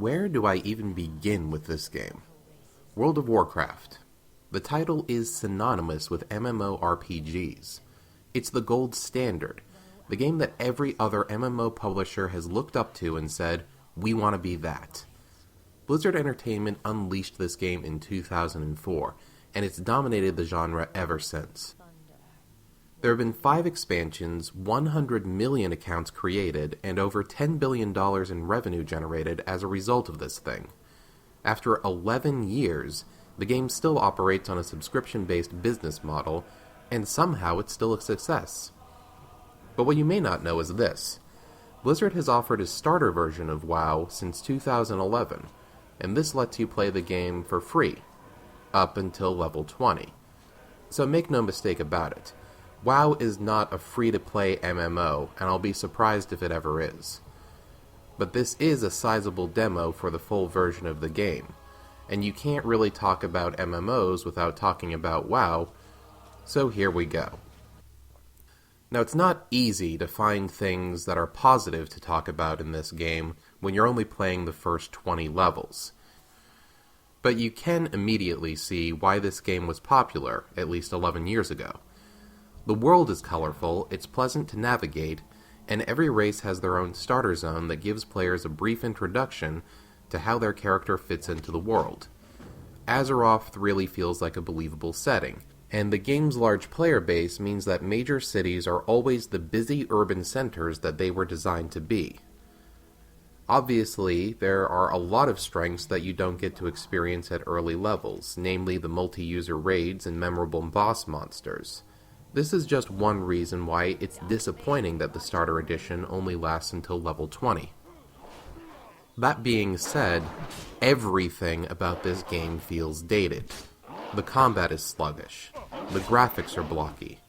Where do I even begin with this game? World of Warcraft. The title is synonymous with MMORPGs. It's the gold standard, the game that every other MMO publisher has looked up to and said, we want to be that. Blizzard Entertainment unleashed this game in 2004, and it's dominated the genre ever since. There have been 5 expansions, 100 million accounts created, and over $10 billion in revenue generated as a result of this thing. After 11 years, the game still operates on a subscription-based business model, and somehow it's still a success. But what you may not know is this. Blizzard has offered a starter version of WoW since 2011, and this lets you play the game for free, up until level 20. So make no mistake about it. WoW is not a free-to-play MMO, and I'll be surprised if it ever is. But this is a sizable demo for the full version of the game, and you can't really talk about MMOs without talking about WoW, so here we go. Now, it's not easy to find things that are positive to talk about in this game when you're only playing the first 20 levels. But you can immediately see why this game was popular, at least 11 years ago. The world is colorful, it's pleasant to navigate, and every race has their own starter zone that gives players a brief introduction to how their character fits into the world. Azeroth really feels like a believable setting, and the game's large player base means that major cities are always the busy urban centers that they were designed to be. Obviously, there are a lot of strengths that you don't get to experience at early levels, namely the multi-user raids and memorable boss monsters. This is just one reason why it's disappointing that the starter edition only lasts until level 20. That being said, everything about this game feels dated. The combat is sluggish. The graphics are blocky.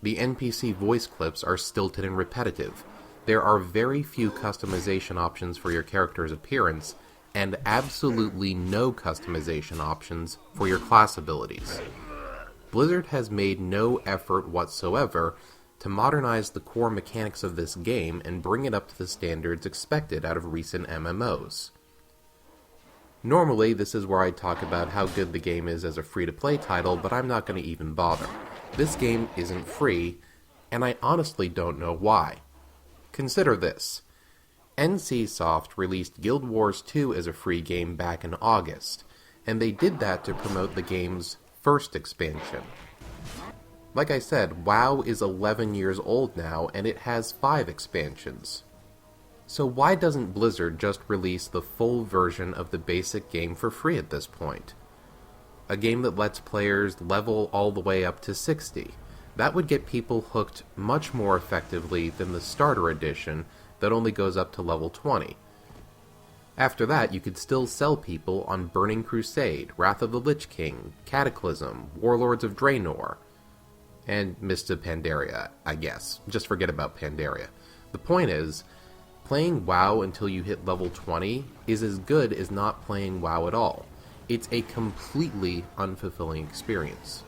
The NPC voice clips are stilted and repetitive. There are very few customization options for your character's appearance, and absolutely no customization options for your class abilities. Blizzard has made no effort whatsoever to modernize the core mechanics of this game and bring it up to the standards expected out of recent MMOs. Normally, this is where I talk about how good the game is as a free-to-play title, but I'm not going to even bother. This game isn't free, and I honestly don't know why. Consider this. NCSoft released Guild Wars 2 as a free game back in August, and they did that to promote the game's first expansion. Like I said, WoW is 11 years old now, and it has 5 expansions. So why doesn't Blizzard just release the full version of the basic game for free at this point? A game that lets players level all the way up to 60. That would get people hooked much more effectively than the starter edition that only goes up to level 20. After that, you could still sell people on Burning Crusade, Wrath of the Lich King, Cataclysm, Warlords of Draenor, and Mists of Pandaria, I guess. Just forget about Pandaria. The point is, playing WoW until you hit level 20 is as good as not playing WoW at all. It's a completely unfulfilling experience.